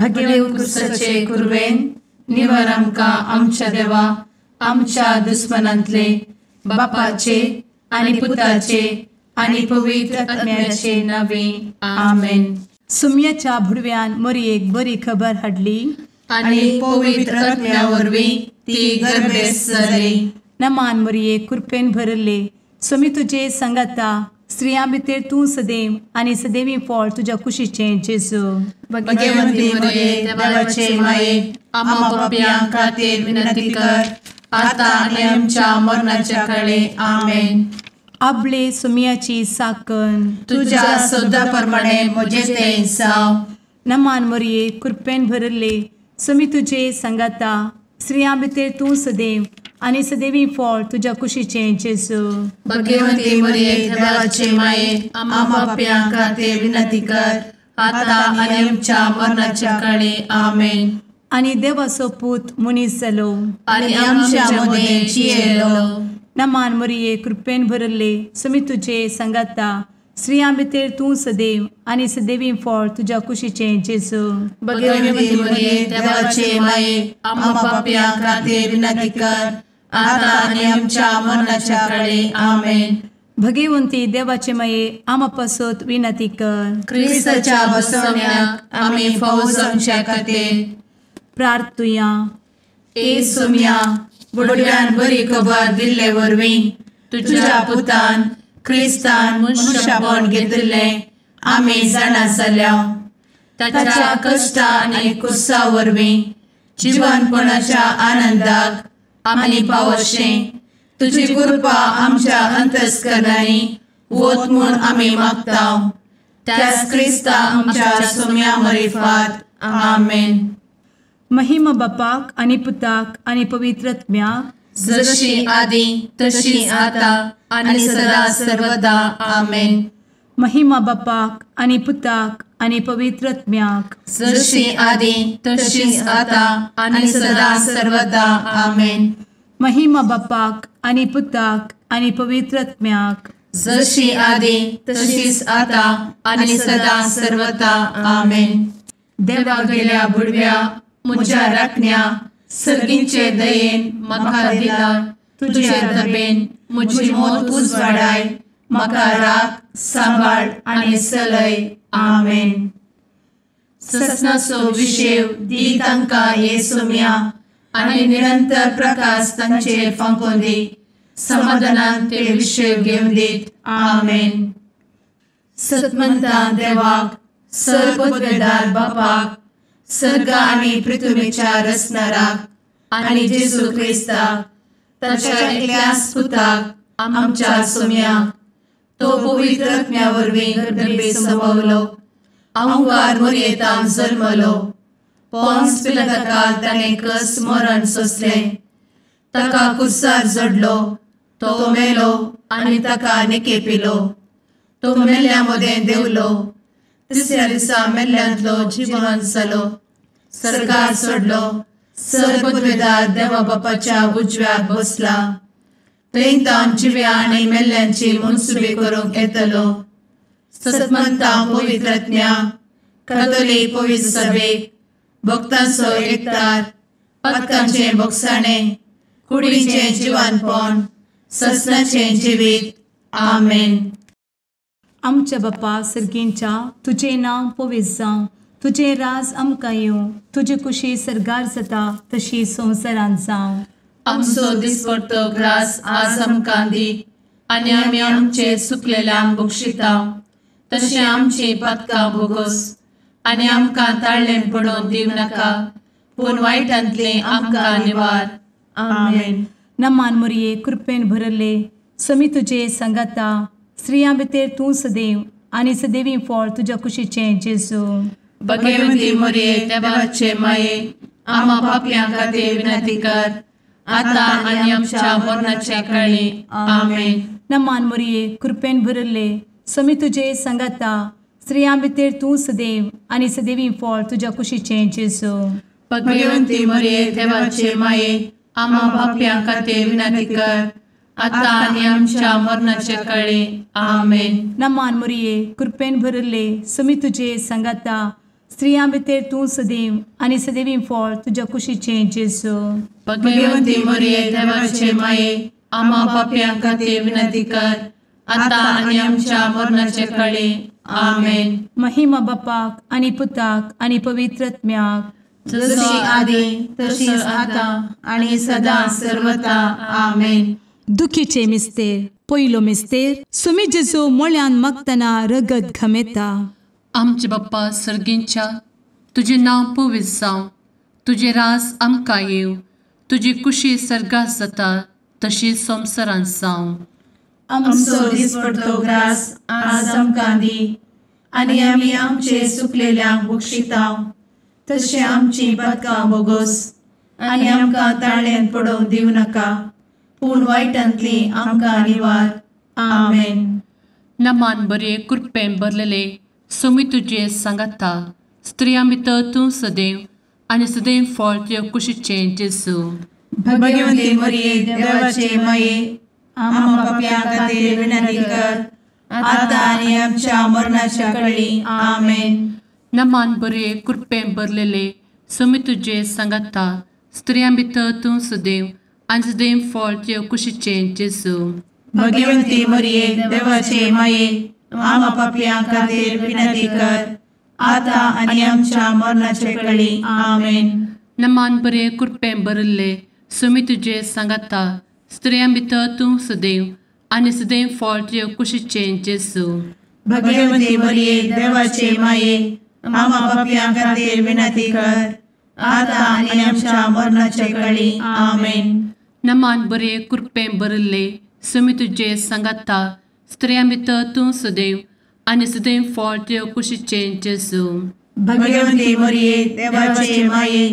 भगेवन कुर्साचे कुर्वेन निवार आमकां आमच्या देवा आमच्या दुस्मनांतले बापाचे आनी पुताचे आनी पवित्र आत्म्याचे नावे आमेन. सुम्याच्या भुडव्यान मरयेक बरी खबर हाडली आनी पवित्र आत्म्या वरवीं ती गर्भेस जाली. नमान मरयेक कृपेन भरले सुमी तुजे संगता स्त्रियां भितर तूं सदैव आनी सदैवी फळ तुज्या कुशीचें जेजू. भगवंती मरिये देवाचे माये आम्हा पाप्यां खातीर विनंती कर आता आनी आमच्या मरणाच्या काळी आमेन. आपले सुमयाची साकन तुझ्या सोदा प्रमाणे म्हजे तें जाव. नमान मरये कृपेन भरले सुमी तुजे संगता स्त्रियां भितर तूं सदैव आनी सदैवी फळ तुज्या कुशीचें जेजू. भगवंती मरिये देवाचे माये आम्हा पाप्यां खातीर विनंती कर आता आनी आमच्या मरणाच्या काळी आमेन. आनी देवाचो पूत मनीस जालो आनी आमच्या मदीं जियेलो. नमान मरये कृपेन भरले सुमी तुजे संगता स्त्रियां भितर तूं सदैव आनी सदैवी फळ तुज्या कुशीचें जेजू. भगवंती मरिये देवाचे माये आम्हा पाप्यां खातीर विनंती कर आता आनी आमच्या मरणाच्या काळी आमेन. भगवंती देवाचे माये आमा पासत विनंती कर. क्रिस्ताच्या बसवण्याक आमी फावो जावच्या खातीर प्रार्थुया. ए सुम्या बुडव्यान बरी खबर दिल्ले वरवीं तुज्या पुतान क्रिस्तान मनशापण घेतिल्लें आमी जाणा जाल्या. ताच्या कश्टा आनी कुर्सा वरवीं जिवनपणाच्या आनंदाक आमी पावशें तुजी कृपा आमच्या अंतस्करणांनी वत म्हूण आमी मागतांव. त्याच क्रिस्ता आमच्या सुम्या मरिफात आमेन. महिमा बापाक आनी पुताक आनी पवित्र आत्म्याक जशी आदी तशी आता आनी सदा सर्वदा आमेन. महिमा बापाक आनी पुताक आनी पवित्र आत्म्याक जशी आदी तशीच आता आनी सदा सर्वदा आमेन. महिमा बापाक आनी पुताक आनी पवित्र आत्म्याक जशी आदी तशीच आता आनी सदा सर्वदा आमेन. देवा गेल्या बुडव्या म्हज्या राखण्या सर्गींचे दयेन म्हाका दिला तुजे दबेन म्हजी मोत उजवाडाय म्हाका राख सांबाळ आनी चलय आमेन. ससनाचो विशेव दी तांकां हे सुम्या आनी निरंतर प्रकाश तांचेर फांकून दी. समाधानान ते विशेव घेवन दीत आमेन. सतमंता देवाक सर्वपदवेदार बापाक सर्ग आनी पृथ्वीच्या रचणाराक आनी जेजू क्रिस्ताक ताच्या एकल्याच पुताक आमच्या सुम्याक तो पवित्र आत्म्या वरवीं गर्भे संभवलो. अंगार मरयेंत जल्मलो. पोन्स पिलाताकाल ताणें कस मरण सोंसलें. ताका कुर्सार जडलो. तो मेलो आनी ताका निकेपिलो. तो मेल्ल्या मदें देंवलो. तिसऱ्या दिसा मेल्ल्यांतलो जिवंत जालो. सर्गार चडलो. सर्वपदवेदार देवा बापाच्या उजव्याक बसला. थंय तान जिव्या आनी मेल्ल्यांची मनसुबी करूंक येतलो. सतमंता पवित्र आत्म्या कातोलीक पवित्र सभेक भक्तांचो एकठार पातकांचें भोगसाणें कुडीचें जिवनपण ससनाचें जिवीत आमेन. आमच्या बापा सर्गींच्या तुजें नांव पवित्र जावं. तुजें राज आमकां येवं. तुजी कुशी सर्गार जाता तशी संवसारांत जावं. आमचो दिसपडटो ग्रास आज आमकां दी आनी आमी आमचे चुकलेल्यांक बक्षितांव. तशें आमची पातकां भोगोस आनी आमकां ताळ्ळें पडोवन दिव नाका पूण वायटांतलें आमकां निवार आमेन. नमान मरये कृपेन भरले समी तुजे संगता स्त्रियां भितर तूं सदैव आनी सदैवी फळ तुज्या कुशीचें जेजू. भगवंती मरिये देवाचे माये आम्हा पाप्यां खातीर विनंती कर आता आनी आमच्या मरणाच्या काळी आमेन. नमान मरये कृपेन भरले समी तुजे संगता स्त्रियां भितर तूं सदैव आनी सदैवी फळ तुज्या कुशीचें जेजू. भगवंती मरिये देवाचे माये आम्हा पाप्यां खातीर विनंती कर आता आनी आमच्या मरणाच्या काळी आमेन. नमान मरये कृपेन भरले समी तुजे संगता स्त्रियां भितर तूं सदैव आनी सदैवी फळ तुज्या कुशीचें जेजू. भगवंती मरिये देवाचे माये, आम्हा पाप्यां खातीर विनंती कर, आता आनी आमच्या मरणाचे काळी. आमेन. महिमा बापाक आनी पुताक आनी पवित्रत्म्याक, जशी आदी तशीच आता आणि सदा सर्वदा. आमेन. दुखीचे मिस्तेर. पयलो मिस्तेर. सुमी जेजू मोळ्यान मागतना रगत घामेता. आमचे बाप्पा सर्गींच्या, तुझे नांव पवित्र जावं, तुझे रास आमकां येव, तुजी कुशी सर्गात जाता तशी संवसारांत जावं. आमचो दिसपडटो ग्रास आज आमकां दी, आनी आमी आमचे सुकलेल्यांक बक्षितांव, तशें आमची पातकां बोगोस आनी आमकां ताळ्यान पडोवंक दिवं नाका, पूण वायटांतली आमकां निवार. आमेन. नमान बरे कृपेन भरलेले सोमी तुजे सांगाता, स्त्रियां भितर तूं सदैव आनी सदैव फळ तुज्या कुशीचें जेजू. भगवंती मरिये देवाचे माये, आम्हा पाप्यां खातीर विनंती कर, आता आनी आमच्या मरणाच्या काळी. आमेन. नमान बरे कृपेन भरलेले सोमी तुजे सांगाता, स्त्रियां भितर तूं सदैव आनी सदैव फळ तुज्या कुशीचें जेजू. भगवंती मरिये देवाचे माये, आम्हा पाप्यां खातीर विनंती कर, आता आनी आमच्या मरणाचे काळी. आमेन. नमान बरे कृपेन भरले सोमी तुजे सांगाता, स्त्रियां भितर तूं सदैव आनी सदैव फळ तुज्या कुशीचें जेजू. भगवंती मरिये देवाचे माये, आम्हा पाप्यां खातीर विनंती कर, आता आनी आमच्या मरणाचे काळी. आमेन. नमान बरे कृपेन भरले सोमी तुजे सांगाता, स्त्रियां भितर तूं सदैव आनी सदैव फळ तुज्या कुशीचें जेजू. भगवंती मरिये देवाचे माये,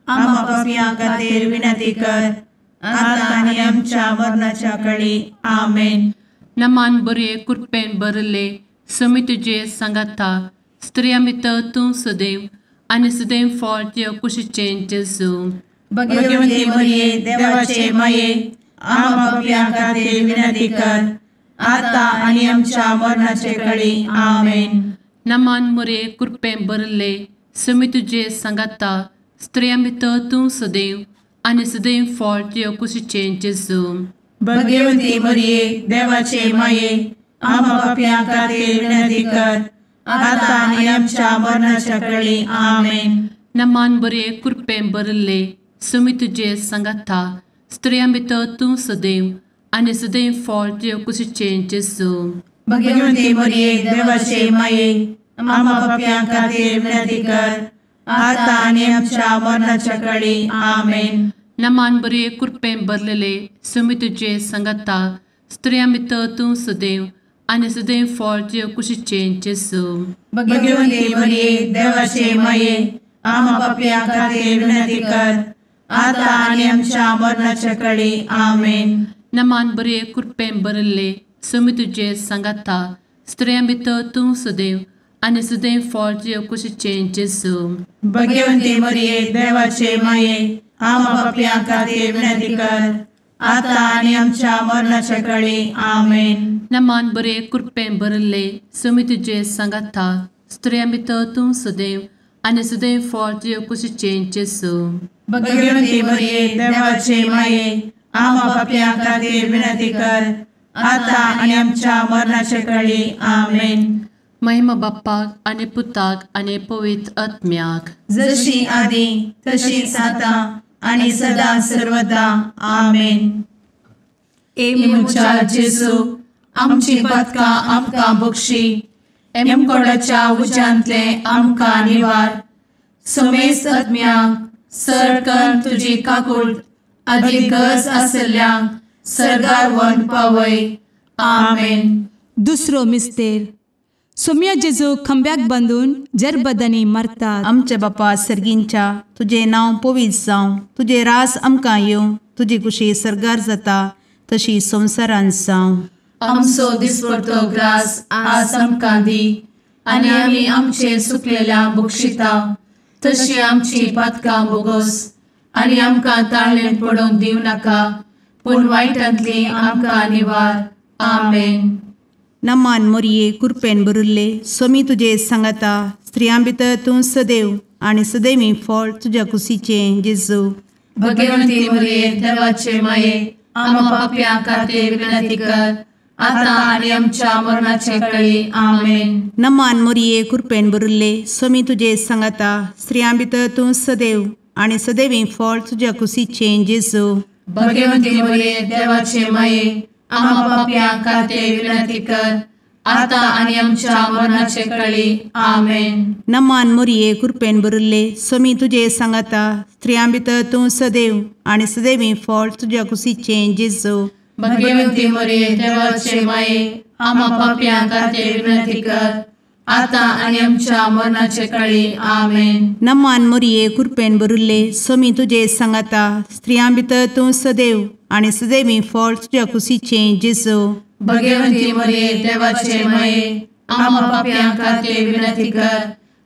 आम्हा पाप्यां खातीर विनंती कर, आता आनी आमच्या मरणाच्या काळी. आमेन. नमान बरे कृपेन भरले सोमी तुजे सांगाता, स्त्रियां भितर तूं सदैव आनी सदैव फळ तुज्या कुशीचें जेजू. भगवंती मरिये देवाचे माये, आम्हा पाप्यां खातीर विनंती कर, आता आनी आमच्या मरणाचे काळी. आमेन. नमान बरे कृपेन भरले सोमी तुजे सांगाता, स्त्रियां भितर तूं सदैव आनी सदैव फळ तुज्या कुशीचें जेजू. भगवंती मरिये देवाचे माये, आम्हा पाप्यां खातीर विनंती कर, आता आनी आमच्या मरणाच्या काळी. आमेन. नमान बरे कृपेन भरले सोमी तुजे सांगाता, स्त्रियां भितर तूं सदैव आनी सदैव फळ तुज्या कुशीचें जेजू. भगवंती मरिये देवाचे माये, आम्हा पाप्यां खातीर विनंती कर, आता आनी आमच्या मरणाच्या काळी. आमेन. नमान बरे कृपेन भरलेले सोमी तुजे सांगाता, स्त्रियां भितर तूं सदैव आनी सदैव फळ तुज्या कुशीचें जेजू. भगवंती मरिये देवाचे माये, आम्हा पाप्यां खातीर विनंती कर, आता आनी आमच्या मरणाच्या काळी. आमेन. नमान बरे कृपेन भरले सोमी तुजे सांगाता, स्त्रियां भितर तूं सदैव आनी सदैव फळ तुज्या कुशीचें जेजू. भगवंती मरिये देवाचे माये, आम्हा पाप्यां खातीर विनंती कर, आता आनी आमच्या मरणाच्या काळी. आमेन. नमान बरे कृपेन भरले सोमी तुजे सांगाता, स्त्रियां भितर तूं सदैव आनी सदैव फळ तुज्या कुशीचें जेजू. भगवंती मरिये देवाचे माये, आम्हा पाप्यां खातीर विनंती कर, आता आनी आमच्या मरणाच्या काळी. आमेन. महिमा बाप्पाक आनी पुताक आनी पवित्र आत्म्याक, जशी आदी तशीच आता आनी सदा सर्वदा. आमेन. मुचा जेजू, आमची पातकां आमकां बक्षी, एमकोडाच्या उज्यांतले आमकां निवार. समेस्त आत्म्यांक सरकन तुजी काकूट, आदी गरज आसल्यांक सर्गार व्हरून पावय. आमेन. दुसरो मिस्तेर. सोम्या जेजू खंब्याक बांदून जरबदांनी मारतात. आमचे बापा सर्गींच्या, तुझे नांव पवित्र जावं, तुझे रास आमकां येवं, तुजी कुशी सर्गार जाता तशी संवसारांत जावं. आमचो दिसपडटो ग्रास आज आमकां दी, आनी आमी आमचे सुकलेल्यांक बक्षितांव, तशी आमची पातकां बोगोस आनी आमकां ताळ्यान पडोवंक दिवं नाका, पूण वायटांतली आमकां निवार. आमेन. नमान मरिये कृपेन भरुल्ले सोमी तुजे सांगाता, स्त्रियां भितर तूं सदैव आणि सदैवी फळ तुझ्या कुशीचें जेजू. भगवंती मरिये देवाचे माये आम्हा पाप्यां खातीर विनंती कर आता आणि आमच्या मरणाचे काळी आमेन. नमान मोरये कृपेन भरिल्ले स्वामी तुजे सांगाता स्त्रियां भितर तूं सदैव आणि सदैवी फळ तुझ्या कुशीचें जेजू. भगवंती मरिये देवाचे माये आम्हा पाप्यां खातीर विनंती कर आता आणि आमच्या मरणाचे काळी आमेन. नमान मोरये कृपेन भरिल्ले स्वामी तुजे सांगाता स्त्रियां भितर तूं सदैव आणि सदैवी फळ तुझ्या कुशीचें जेजू. भगवंती मरिये देवाचे माये आम्हा पाप्यां खातीर विनंती कर आता आणि आमच्या मरणाचे काळी आमेन. नमान मोरये कृपेन भरिल्ले स्वामी तुजे सांगाता स्त्रियां भितर तूं सदैव आणि सदैवी फळ तुझ्या कुशीचें जेजू. भगवंती मरिये देवाचे माये आम्हा पाप्यां खातीर विनंती कर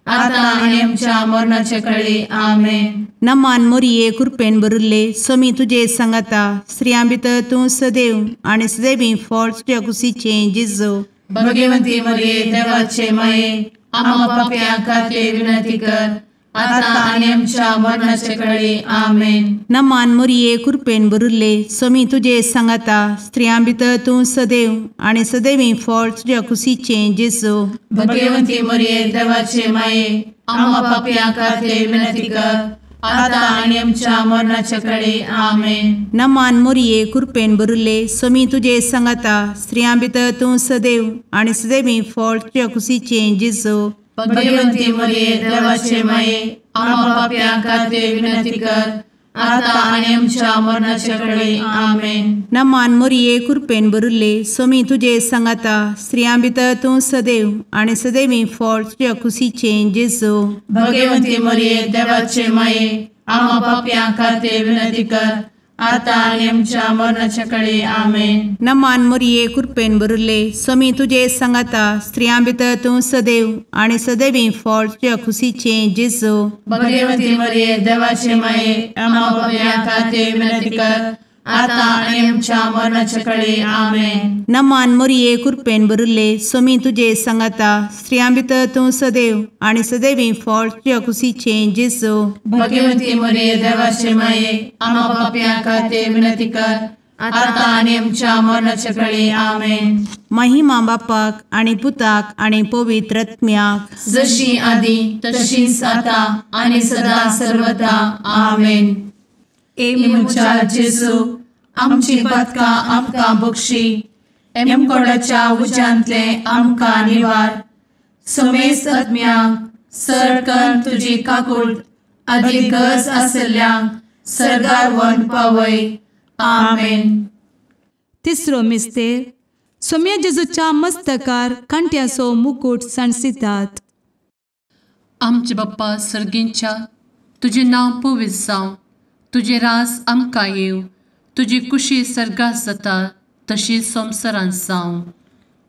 आता आणि आमच्या मरणाचे काळी आमेन. नमान मोरये कृपेन भरिल्ले स्वामी तुजे सांगाता स्त्रियां भितर तूं सदैव आणि सदैवी फळ तुझ्या कुशीचें जेजू. भगवंती मरिये देवाचे माये आम्हा पाप्यां खातीर विनंती कर आता आणि आमच्या मरणाचे काळी आमेन. नमान मोरये कृपेन भरिल्ले स्वामी तुजे सांगाता स्त्रियां भितर तूं सदैव आणि सदैवी फळ तुझ्या कुशीचें जेजू. भगवंती मरिये देवाचे माये आम्हा पाप्यां खातीर विनंती कर आता आणि आमच्या मरणाचे काळी आमेन. नमान मोरये कृपेन भरिल्ले स्वामी तुजे सांगाता स्त्रियां भितर तूं सदैव आणि सदैवी फळ तुझ्या कुशीचें जेजू. भगवंती मरिये देवाचे माये आम्हा पाप्यां खातीर विनंती कर आता आणि आमच्या मरणाचे काळी आमेन. नमान मोरये कृपेन भरिल्ले स्वामी तुजे सांगाता स्त्रियां भितर तूं सदैव आणि सदैवी फळ तुझ्या कुशीचें जेजू. भगवंती मरिये देवाचे माये आम्हा पाप्यां खातीर विनंती कर आता आणि आमच्या मरणाच्या काळी आमेन. नमान मोरये कृपेन भरिल्ले स्वामी तुजे सांगाता स्त्रियां भितर तूं सदैव आणि सदैवी फळ तुझ्या कुशीचें जेजू. भगवंती मरिये देवाचे माये आम्हा पाप्यां खातीर विनंती कर आता आणि आमच्या मरणाच्या काळी आमेन. नमान मोरये कृपेन भरिल्ले स्वामी तुजे सांगाता स्त्रियां भितर तूं सदैव आणि सदैवी फळ तुझ्या कुशीचें जेजू. भगवंती मरिये देवाचे माये आम्हा पाप्यां खातीर विनंती कर आता आणि आमच्या मरणाच्या काळी आमेन. महिमा बापाक आणि पुताक आणि पवित्र आत्म्याक जशी आधी तशीच आता आणि सदा सर्वदा आमेन. एमच्या जेजू आमची पदकां आमकां बक्षी एमकोडाच्या उज्यांतले आमकां निवार. समेस्त आत्म्यांक सरकन तुजी काकूट अधिक गरज आसल्ल्यांक सरगार व्हरून पावय. आमेन. तिसरो मिस्तेर सोम्या जेजूच्या मस्तकार कांट्याचो मुकुट सणसितात. आमचे बाप्पा सर्गींच्या तुझे नांव पवित्र जावं तुझे रास आमकां येव तुजी कुशी सर्गास जाता तशी संवसारांत जावं.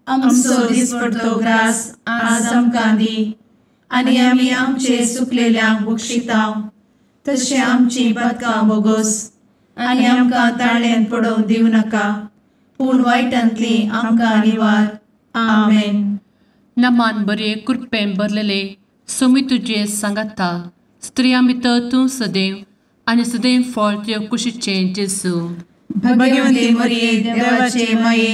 आमचो दिसपडटो ग्रास आज आमकां दी आनी आमी आमचे सुकलेल्यांक बक्षितांव तशें आमची पदकां बोगोस आनी आमकां ताळ्यान पडोवंक दिवं नाका पूण वायटांतली आमकां निवार. आमेन. नमान बरे कृपेन भरलेले सोमी तुजे सांगाता स्त्रियां भितर तूं सदैव आनी सदैव फळ तुज्या कुशीचें जेजू. भगवंती मरिये देवाचे माये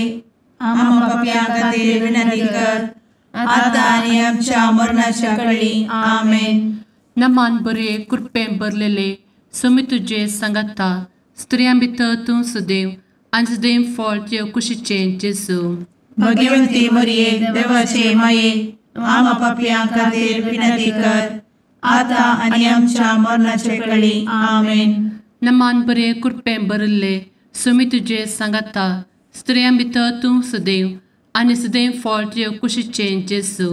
आम्हा पाप्यां खातीर विनंती कर आता आनी आमच्या मरणाच्या काळी आमेन. नमान बरे कृपेन भरलेले सोमी तुजे सांगाता स्त्रियां भितर तूं सदैव आनी सदैव फळ तुज्या कुशीचें जेजू. भगवंती मरिये देवाचे माये आम्हा पाप्यां खातीर विनंती कर आता आनी आमच्या मरणाचे काळी आमेन. नमान बरे कृपेन भरले सोमी तुजे सांगाता स्त्रियां भितर तूं सदैव आनी सदैव फळ तुज्या कुशीचें जेजू.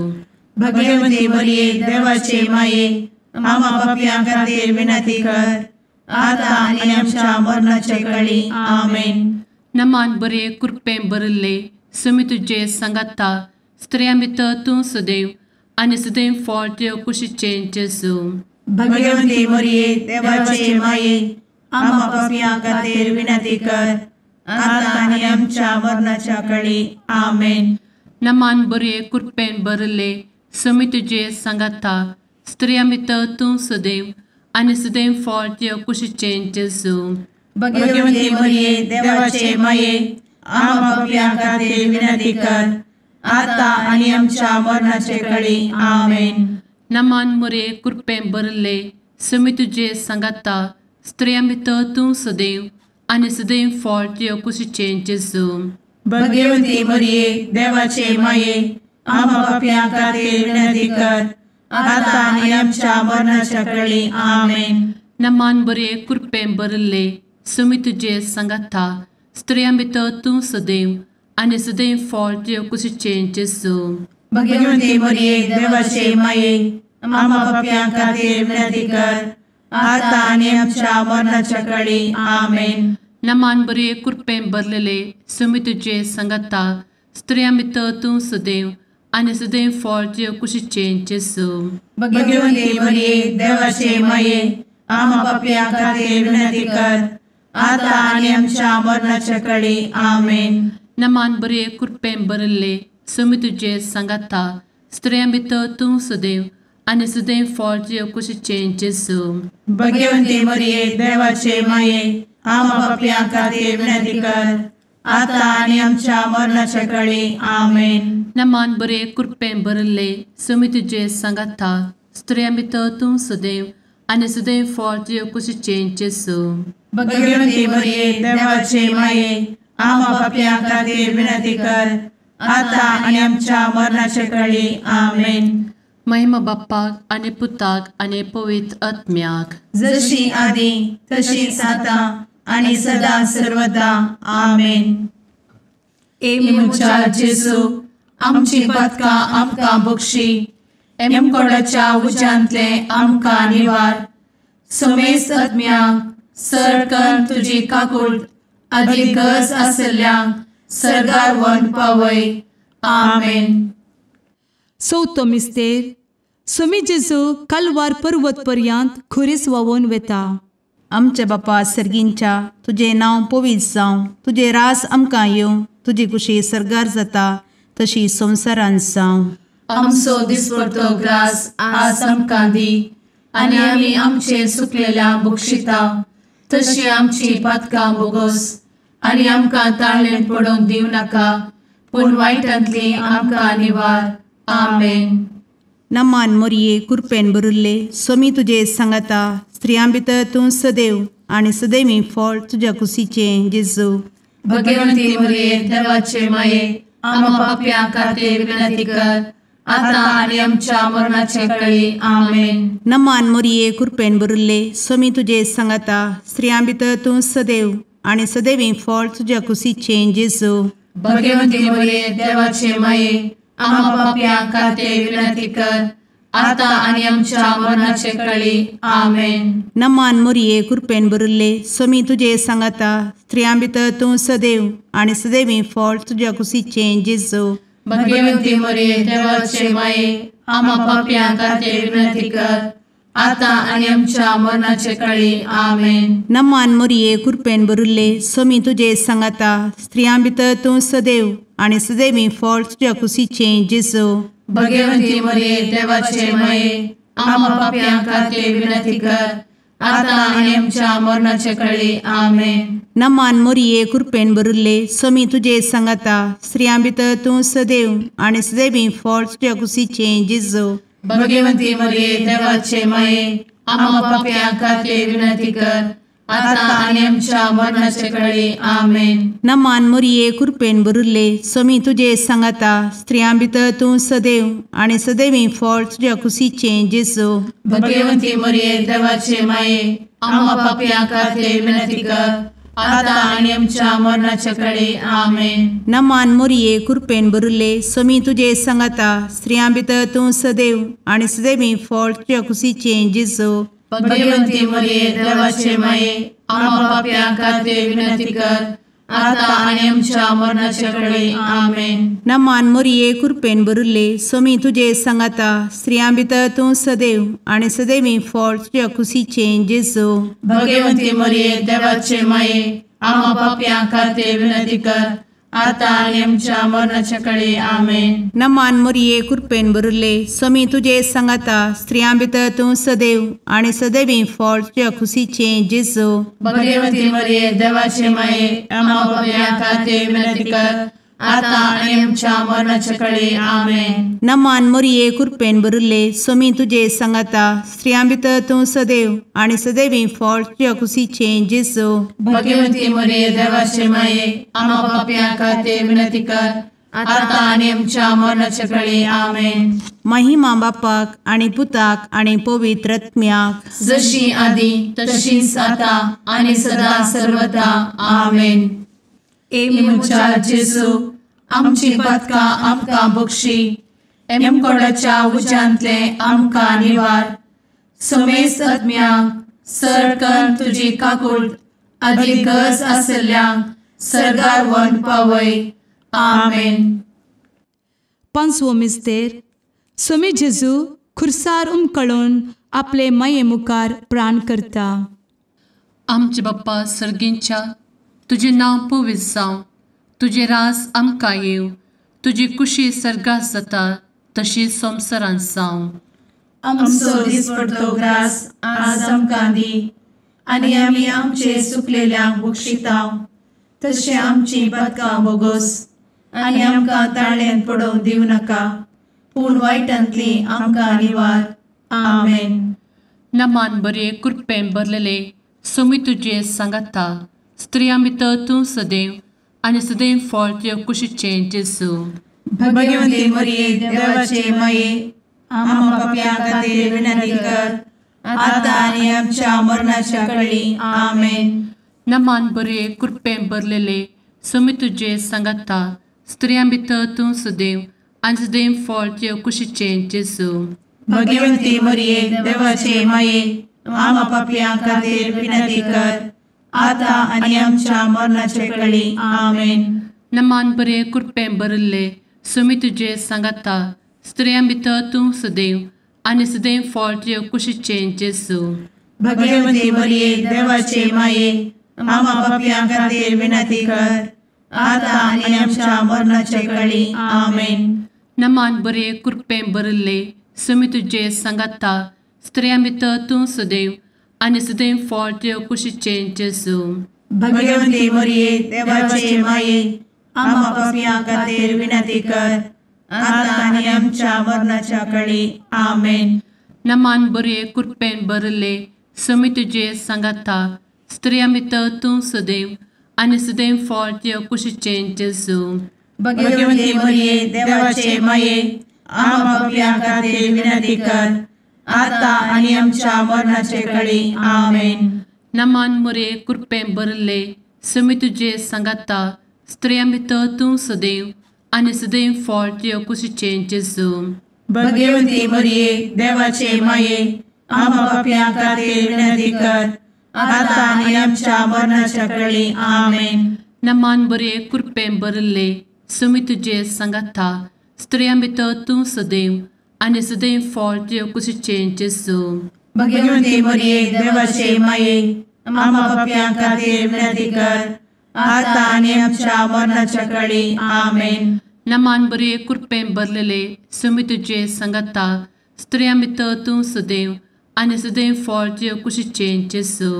भगवंती मरिये देवाचे माये आम्हा पाप्यां खातीर विनंती कर आता आनी आमच्या मरणाचे काळी आमेन. नमान बरे कृपेन भरले सोमी तुजे सांगाता स्त्रियां भितर तूं सदैव आनी सदैव फळ तुज्या कुशीचें जेजू. भगवंती मरिये देवाचे माये आम्हा पाप्यां खातीर विनंती कर आता आनी आमच्या मरणाच्या काळी आमेन. नमान बरे कृपेन भरले सुमी तुझे सांगाता स्त्रियां भितर तूं सदैव आनी सदैव फळ तुझ्या कुशीचें जेजू. भगवंती मरिये देवाचे माये आम्हा पापियां खातीर विनंती कर आता आनी आमच्या मरणाचे काळी आमेन. नमान मोरे कृपें भरले सुमी तुझे सांगाता स्त्रियां भितर तूं सदैव आनी सदैव फळ तुझ्या कुशीचें जेजू. भगवंती मरिये देवाचे माये आम्हा पापियां खातीर विनंती कर आता आनी आमच्या मरणाच्या काळी आमेन. नमान बरे कृपें भरले सुमी तुझे सांगाता स्त्रियां भितर तूं सदैव आनी सदैव फळ तुझ्या कुशीचें जेजू. भगवंती मरिये देवाचे माये आम्हा पापियां खातीर विनंती कर आता आनी आमच्या मरणाच्या काळी आमेन. नमान बरे कृपें भरलेले सुमी तुझे सांगाता स्त्रियां भितर तूं सदैव आनी सदैव फळ तुझ्या कुशीचें जेजू. भगवंती मरिये देवाचे माये आम्हा पापियां खातीर विनंती कर आता आनी आमच्या मरणाच्या काळी आमेन. नमान बरे कृपें भरले सुमी तुझे सांगाता स्त्रियां भितर तूं सदैव आनी सदैव फळ तुझ्या कुशीचें जेजू. भगवंती मरिये देवाचे माये आम्हा पापियां खातीर विनंती कर आता आनी आमच्या मरणाच्या काळी आमेन. नमान बरे कृपें भरले सुमी तुझे सांगाता स्त्रियां भितर तूं सदैव आनी सदैव फळ तुझ्या कुशीचें जेजू. भगवंती मरिये देवाचे माये आम्हा पापियां खातीर विनंती कर आता आनी आमच्या मरणाच्या काळी आमेन. महिमा बाप्पाक आनी पुताक आनी पवित्र आत्म्याक जशी आदी तशीच आता आनी सदा सर्वदा आमेन. मुचा जेजू आमची पदकां आमकां बक्षी एमकोडाच्या उज्यांतले आमकां निवार. समेस्त आत्म्यांक सरकन तुजी काकूट अधिक गरज आसल्यांक सरगार व्हरून पावय. आमेन. चवथो मिस्तेर सुमी जेजू कलवार पर्वत पर्यंत खुरीस व्हांवून वेता. आमचे बापा सर्गींच्या तुझे नांव पवित्र जावं, तुझे रास आमकां येवं, तुजी कुशी सरगार जाता तशी संवसारांत जावं. आमचो दिसपडटो ग्रास आज आमकां दी आनी आमी आमचे सुकलेल्यांक बक्षिता तशी आमची पातकां बोगोस आनी आमकां ताळ्ळेन पडोवंक दिवं नाका पूण वायटांतली आमकां निवार. आमेन. नमान मोरये कृपेन भरिल्ले सोमी तुजे सांगाता स्त्रियां भितर तूं सदैव आनी सदैवी फळ तुज्या कुशीचें जेजू. भगवंती मरिये देवाचे माये आम्हा पाप्यां खातीर विनंती कर आता आनी आमच्या मरणाचे काळी. आमेन. नमान मोरये कृपेन भरिल्ले सोमी तुजे सांगाता स्त्रियां भितर तूं सदैव आनी सदैवी फळ तुज्या कुशीचें जेजू. भगवंती मरिये देवाचे माये आम्हा पाप्यां खातीर विनंती कर आता आनी आमच्या मरणाचे काळी. आमेन. नमान मोरये कृपेन भरिल्ले सोमी तुजे सांगाता स्त्रियां भितर तूं सदैव आनी सदैवी फळ तुज्या कुशीचें जेजू. भगवंती मरिये देवाचे माये आम्हा पाप्यां खातीर विनंती कर आता आनी आमच्या मरणाचे काळी. आमेन. नमान मोरये कृपेन भरिल्ले सोमी तुजे सांगाता स्त्रियां भितर तूं सदैव आनी सदैवी फळ तुज्या कुशीचें जेजू. भगवंती मरिये देवाचे माये आम्हा पाप्यां खातीर विनंती कर आता आनी आमच्या मरणाचे काळी. आमेन. नमान मोरये कृपेन भरिल्ले सोमी तुजे सांगाता स्त्रियां भितर तूं सदैव आनी सदैवी फळ तुज्या कुशीचें जेजू. भगवंती मरिये देवाचे माये आम्हा पाप्यां खातीर विनंती कर आता आनी आमच्या मरणाचे काळी. आमेन. नमान मोरये कृपेन भरिल्ले सोमी तुजे सांगाता स्त्रियां भितर तूं सदैव आनी सदैवी फळ तुज्या कुशीचें जेजू. भगवंती मरिये देवाचे माये आम्हा पाप्यां खातीर विनंती कर आता आनी आमच्या मरणाचे काळी. आमेन. नमान मोरये कृपेन भरिल्ले सोमी तुजे सांगाता स्त्रियां भितर तूं सदैव आनी सदैवी फळ तुज्या कुशीचें जेजू. भगवंती मरिये देवाचे माये आम्हा पाप्यां खातीर विनंती कर आता आनी आमच्या मरणाचे काळी. आमेन. नमान मोरये कृपेन भरिल्ले सोमी तुजे सांगाता स्त्रियां भितर तूं सदैव आनी सदैवी फळ तुज्या कुशीचें जेजू. भगवंती मरिये देवाचे माये आम्हा पाप्यां खातीर विनंती कर आता आणि आमच्या मरणाच्या काळी आमेन. नमान मोरये कृपेन बरुले स्वामी तुझे सांगाता स्त्रियां भितर तूं सदैव आणि सदैवी फळ तुझ्या खुशीचे जेजू. भगवती मरिये देवाचे माये आम्हा पापियां खातीर विनंती कर, आता आणि आमच्या मरणाच्या काळी आमेन. नमान मोरये कृपेन बरुले स्वामी तुझे सांगाता स्त्रियां भितर तूं सदैव आणि सदैवी फळ तुझ्या खुशीचे जेजू. भगवती मरिये देवाचे माये आम्हा पापियां खातीर विनंती कर, आता आणि आमच्या मरणाच्या काळी आमेन. महिमा बापाक आणि पुताक आणि पवित्र आत्म्याक, जशी आधी तशीच आता आणि सदा सर्वदा आमेन. ए मुचा जेजू आमची पदकां आमकां बक्षी, एमकोडाच्या उज्यांतले आमकां निवार. समेस्त आत्म्यांक सरकन तुजी काकूट अधिक गरज आसल्ल्यांक सरगार व्हरून पावय. आमेन. पांचवो मिस्तेर. स्वामी जेजू खुर्सार उमकळून आपले माये मुखार प्राण करता. आमचे बाप्पा सर्गींच्या तुझे नांव पवित्र जावं, तुझे राज आमकां येव, तुजी कुशी सर्गात जाता तशी संवसारांत जावं. आमचो दिसपडटो ग्रास आज आमकां दी, आनी आमी आमचे सुकलेल्यांक बक्षितांव. तशें आमची पदकां बोगोस आनी आमकां ताळ्यान पडोवंक दिवं नाका, पूण वायटांतली आमकां निवार. आमेन. नमान बरे कृपेन भरलेले स्वामी तुझे सांगाता स्त्रियां भितर तूं सदैव आणि सदैव फळ तुझ्या कुशीचे जेजू. भगवती मरिये देवाचे माये आम्हा पापियां खातीर विनंती कर, आता आनी आमच्या मरणाच्या काळी आमेन. नमान बरे कृपेन भरलेले स्वामी तुझे सांगाता स्त्रियां भितर तूं सदैव आणि सदैव फळ तुझ्या कुशीचे जेजू. भगवती मरिये देवाचे माये आम्हा पापियां खातीर विनंती कर, आता आनी आमच्या मरणाच्या काळी आमेन. नमान बरे कृपेन भरले स्वामी तुझे सांगाता स्त्रियां भितर तूं सदैव आणि सदैव फळ तुझ्या कुशीचे जेजू. भगवती मरिये देवाचे माये आम्हा पापियां खातीर विनंती कर, आता आनी आमच्या मरणाच्या काळी आमेन. नमान बरे कृपेन भरले स्वामी तुझे सांगाता स्त्रियां भितर तूं सदैव आणि सदैव फळ तुझ्या कुशीचे जेजू. भगवती मरिये देवाचे माये आम्हा पापियां खातीर विनंती कर, आता आनी आमच्या मरणाच्या काळी आमेन. नमान बरे कृपेन भरले स्वामी तुझे सांगाता स्त्रियां भितर तूं सदैव आणि सदैव फळ तुझ्या कुशीचे जेजू. भगवती मरिये देवाचे माये आम्हा पापियां खातीर विनंती कर, आता आनी आमच्या मरणाच्या काळी आमेन. नमान बरे कृपेन भरले स्वामी तुझे सांगाता स्त्रियां भितर तूं सदैव आणि सदैव फळ तुझ्या कुशीचे जेजू. भगवती मरिये देवाचे माये आम्हा पापियां खातीर विनंती कर, आता आनी आमच्या मरणाच्या काळी आमेन. नमान बरे कृपेन भरले स्वामी तुझे सांगाता स्त्रियां भितर तूं सदैव आणि सदैव फळ तुझ्या कुशीचे जेजू. भगवती मरिये देवाचे माये आम्हा पापियां खातीर विनंती कर, आता आनी आमच्या मरणाच्या काळी आमेन. नमान बरे कृपेन भरलेले स्वामी तुझे सांगाता स्त्रियां भितर तूं सदैव आणि सदैव फळ तुझ्या कुशीचे जेजू.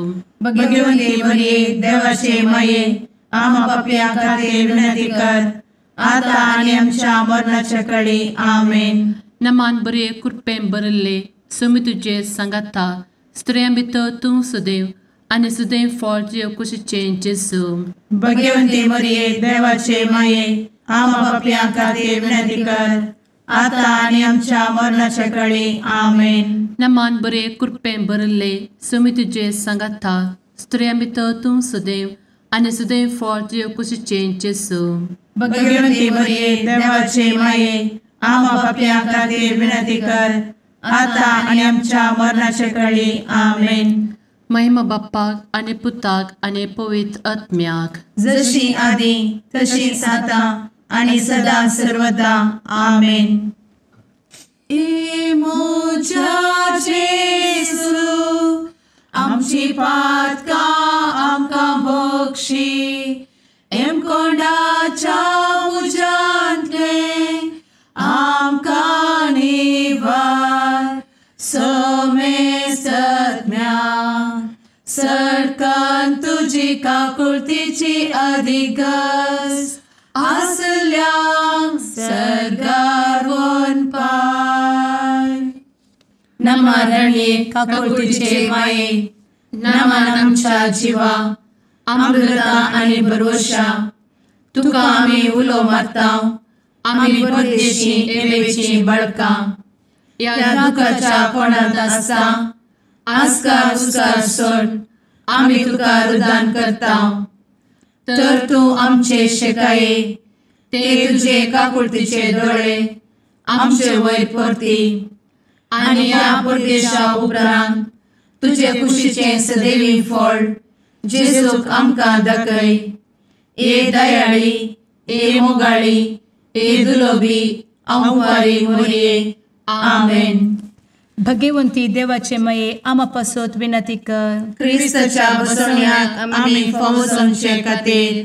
भगवती मरिये देवाचे माये आम्हा पापियां खातीर विनंती कर, आता आनी आमच्या मरणाच्या काळी आमेन. नमान बरे कृपेन भरले स्वामी तुझे सांगाता स्त्रियां भितर तूं सदैव आणि सदैव फळ तुझ्या कुशीचे जेजू. भगवती मरिये देवाचे माये आम्हा पापियां खातीर विनंती कर, आता आनी आमच्या मरणाच्या काळी आमेन. नमान बरे कृपेन भरले स्वामी तुझे सांगाता स्त्रियां भितर तूं सदैव आणि सदैव फळ तुझ्या कुशीचे जेजू. भगवती मरिये देवाचे माये आम्हा पापियां खातीर विनंती कर, आता आनी आमच्या मरणाच्या काळी आमेन. महिमा बाप्पाक आणि पुताक आणि पवित्र आत्म्याक, जशी आधी तशीच आता आणि सदा सर्वदा आमेन. ए मोजा जेसू आमची पातकां आमकां बक्षी, एम कोंडाच्या तुजी काकुळतीची अधिगस आसल्या सरगार वन पाय. नमारणे काकुळतीचे माये नमान आमच्या जिवा अमृता आणि भरोशा तुका आम्ही उलो मारता. आम्ही परदेशी एवेची बळका या दुखाच्या कोणात असता आस्कार उस्कार सोड आम्ही तुका रुदान करता. तर तू आमचे शेकाये ते तुझे काकुळतीचे डोळे आमचे वयर परती आणि या परदेशा उपरांत तुझे कुशीचे सदैवी फळ जेजूक आमकां दाखय. ए दयाळी ए मोगाळी ए दुलोबी अंवारी मोरये. आमेन. भगवंती देवाचे मये आमापासोत विनंती कर. क्रिस्ताच्या बसवण्याक आम्ही फावो समचे खातीर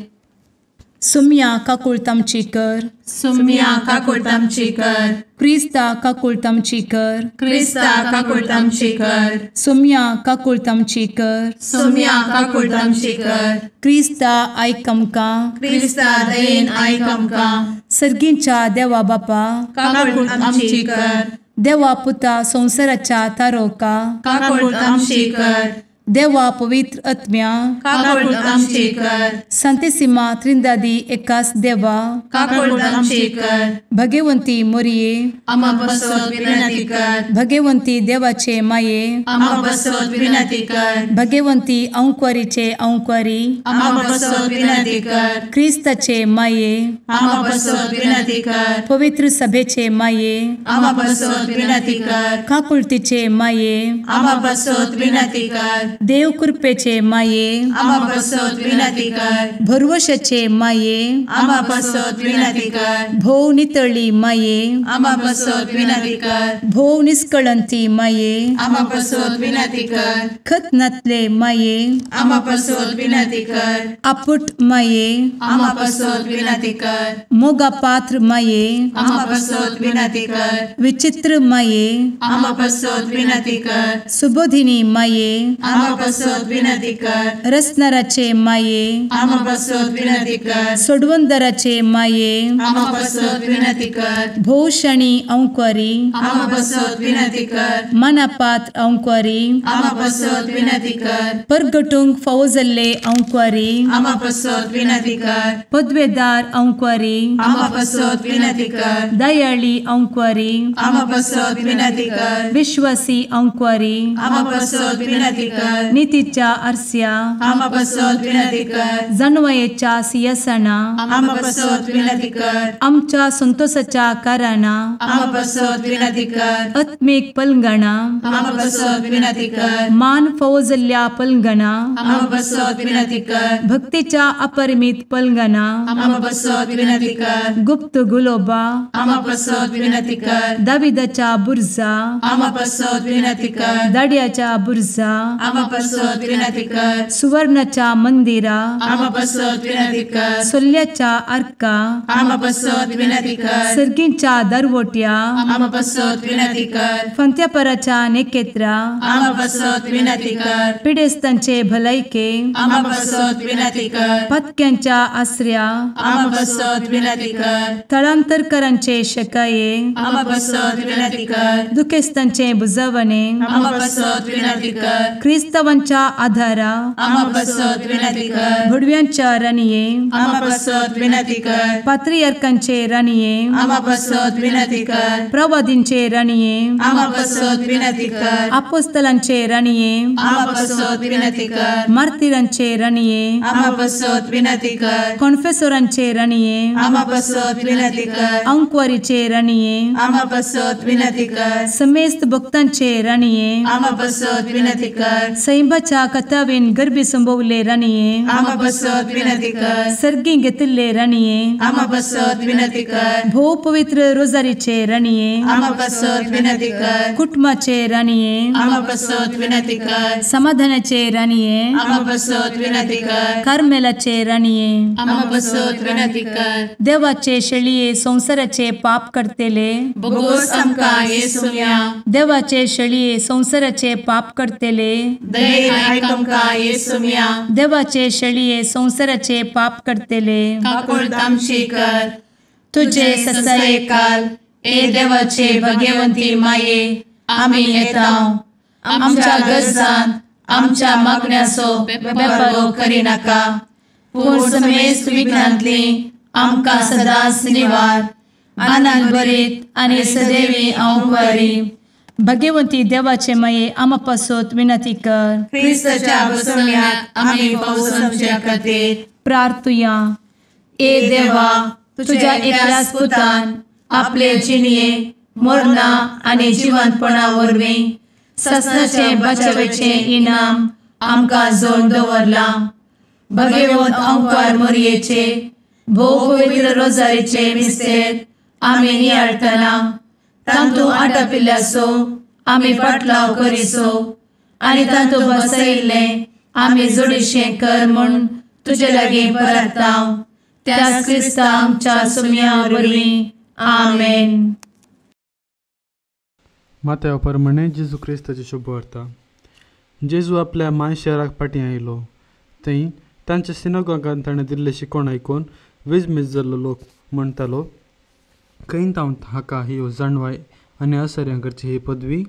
सुम्या काकुळतामची कर. सुम्या काकुळतामची कर. क्रिस्ता काकुळतामची कर. क्रिस्ता काकुळतामची कर. सुम्या काकुळतामची कर. सुम्या काकुळतामची कर. क्रिस्ता आयक आमकां. क्रिस्ता दयेन आयक आमकां. सर्गींच्या देवा बापा काकुळतामची कर. देवा पुता संसाराच्या तारोका काकुळतामची कर. देवा पवित्र आत्म्या काकुळतामची कर. सांतेसिमा त्रिंदादी एकाच देवा काकुळतामची कर. भगवंती मोरये आम्हा बसवत विनंती कर. भगवंती देवाचे माये आम्हा बसवत विनंती कर. भगवंती अंक्वारीचे अंक्वारी आम्हा बसवत विनंती कर. ख्रिस्ताचे माये आम्हा बसवत विनंती कर. पवित्र सभेचे माये आम्हा बसवत विनंती कर. काकुळतीचे माये आम्हा बसवत विनंती कर. देव कृपेचे माये आम्हा बसवत विनंती कर. भरवशाचे माये आम्हा बसवत विनंती कर. भोव नितळी माये आम्हा बसवत विनंती कर. भोव निष्कळंती माये आम्हा बसवत विनंती कर. खतनातले माये आम्हा बसवत विनंती कर. आपुट माये आम्हा बसवत विनंती कर. मोगा पात्र माये आम्हा बसवत विनंती कर. विचित्र माये आम्हा बसवत विनंती कर. सुबोधिनी माये आम्हा बसवत विनंती कर. रसनाराचे माये आम्हा बसवत विनंती कर. सोडवंदराचे माये आम्हा बसवत विनंती कर. भोषणी अंक्वारी आम्हा बसवत विनंती कर. मनापात्र अंक्वारी आम्हा बसवत विनंती कर. परगटूंक फौजल्ले अंक्वारी आम्हा बसवत विनंती कर. पदवेदार अंक्वारी आम्हा बसवत विनंती कर. दयाळी अंक्वारी आम्हा बसवत विनंती कर. विश्वासी अंक्वारी आम्हा बसवत विनंती कर. नीतीच्या आरस्या आम्हा बसवत विनंती कर. जणवयेच्या सिंहासना आम्हा बसवत विनंती कर. आमच्या संतोषाच्या कारणा आम्हा बसवत विनंती कर. आत्मिक पलंगणा आम्हा बसवत विनंती कर. मान फौजल्ल्या पलंगणा आम्हा बसवत विनंती कर. भक्तीच्या अपरिमित पलंगणा आम्हा बसवत विनंती कर. गुप्त गुलोबा आम्हा बसवत विनंती कर. दाविदाच्या बुरजा आम्हा बसवत विनंती कर. दाड्याच्या बुरजा आम्हा बसवत विनंती कर. सुवर्णाच्या मंदिरा आम्हा बसवत विनंती कर. सोल्याच्या अर्का आम्हा बसवत विनंती कर. सर्गींच्या दरवोट्या आम्हा बसवत विनंती कर. फंत्यापराच्या नेकेत्रा आम्हा बसवत विनंती कर. पिडेस्तांचे भलायके आम्हा बसवत विनंती कर. पथक्यांच्या आश्रया आम्हा बसवत विनंती कर. स्थळांतरकरांचे शकाये आम्हा बसवत विनंती कर. दुखेस्तांचे बुजावणे आम्हा बसवत विनंती कर. ख्रिस्तवांच्या आधारा आम्हा बसवत विनंती कर. भडव्यांच्या राणीये आम्हा बसवत विनंती कर. पात्रियार्कांचे राणीये आम्हा बसवत विनंती कर. प्रवादींचे राणीये आम्हा बसवत विनंती कर. अपोस्तलांचे राणीये आम्हा बसवत विनंती कर. मार्तिरांचे राणीये आम्हा बसवत विनंती कर. कॉन्फेसोरांचे राणीये आम्हा बसवत विनंती कर. अंक्वारीचे राणीये आम्हा बसवत विनंती कर. समेस्त भक्तांचे राणीये आम्हा बसवत विनंती कर. सैंबाच्या कथावेन गर्भी संभवले राणीये आम्हा बसवत विनंती कर. सर्गी घेतले राणीये आम्हा बसवत विनंती कर. भो पवित्र रोजारीचे राणीये आम्हा बसवत विनंती कर. कुटुंबाचे राणीये आम्हा बसवत विनंती कर. समाधानाचे राणीये आम्हा बसवत विनंती कर. कार्मेलाचे राणीये आम्हा बसवत विनंती कर. देवाचे शेळीये संसाराचे पाप करतेले बघोस आमकां येसूया. देवाचे शेळीये संसाराचे पाप करतेले दये आयक आमकां येसू मिया देवाचे शेळये संवसाराचे पाप करतेले काकूळ आमची कर तुझे ससाये काल ए देवाचे भगवंती माये आमी येता आमच्या गरजांत आमच्या मागण्याचो बेपारो करी नाका पूण समेस्त विघ्नांतली आमकां सदांच निवार आनंद बरीत आनी सदैवी आंवकारी भगवंती देवाचे माये आमा पासत विनंती कर क्रिस्ताच्या बसवण्यात आमी पावसाच्या खातीर प्रार्थुया ए देवा तुझ्या एकल्याच पुतान आपले जिणये मरणा आनी जिवंतपणा वरवीं ससनाचे बचावेचे इनाम आमकां जोड दवरला भगवंत आंवकार मोरयेचे भोव पवित्र रोजारीचे मिस्तेर आमी नियाळटना तांतू आटापिल्ल्याचो आमी पाटलाव करिसो आनी तांतू बसयिल्ले आमी जोडीशें कर म्हूण तुजे लागीं परतांव त्याच क्रिस्ता आमच्या सुम्या वरवीं आमेन. माथ्या प्रमाणे जेजू क्रिस्ताची शुभ वार्ता. जेजू आपल्या माय शहराक फाटीं आयलो. थंय तांच्या सिनागोगांत ताणें दिल्लें शिकोवण आयकून वीजमीज जाल्लो लोक म्हणटालो, खंय तावन हाका ही जाणवाय आनी आसऱ्यां करची ही पदवी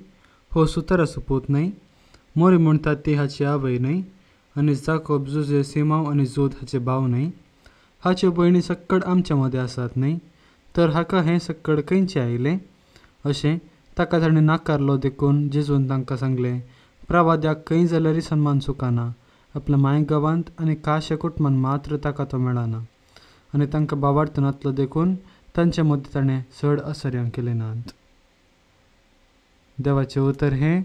हो सुताराचो पूत न्हय, मोरी म्हणटात ती हाची आवय न्हय, आनी जाकोब जुजे सिमाव आनी जोद हाचे भाव न्हय, हाच्यो भयणी सक्कड आमच्या मदें आसात न्हय, तर हाका हें सक्कड खंयचें आयलें अशें ताका ताणें नाकारलो. देखून जेजून तांकां सांगलें, प्रवाद्याक खंय जाल्यारय सन्मान चुकाना, आपल्या मायगांवांत आनी काश्या कुटुंबांत मात्र ताका तो मेळना. आनी तांकां बावार्थ नातलो देखून तांचे मदीं ताणें चड आसऱ्यां केले नात. देवाचें उतर हें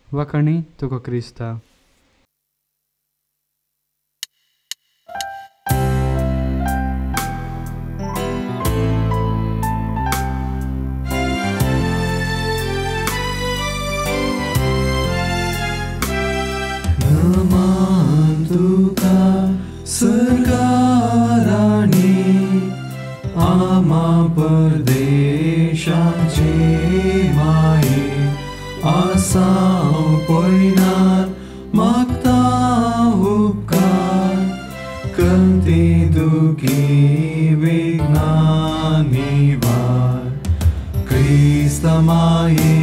वाखाणी तुका क्रिस्ता. परदेशाचे माये आसां पयनार मागता उपकार कंती दुखी विघ्नांनी वार क्रिस्ता माये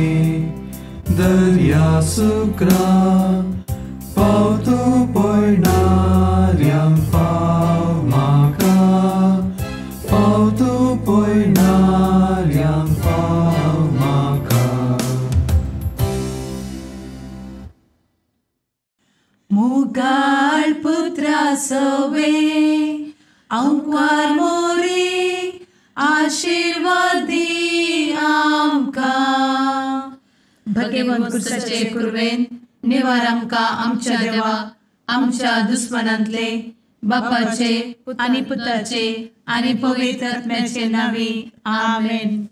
दर्या सुक्रा पावतू पयनार्यांक पाव म्हाका पावतू पयनार्यांक पाव म्हाका. मुगाळ पुत्रा सवे आंवकार मोरी आशीर्वाद दी आमकां. भगवंत क्रुसाचे कुरवेन निवार आमकां आमच्या देवा आमच्या दुस्मनांतले बापाचे आनी पुताचे आनी पवित्र आत्म्याचे नांवी आमेन.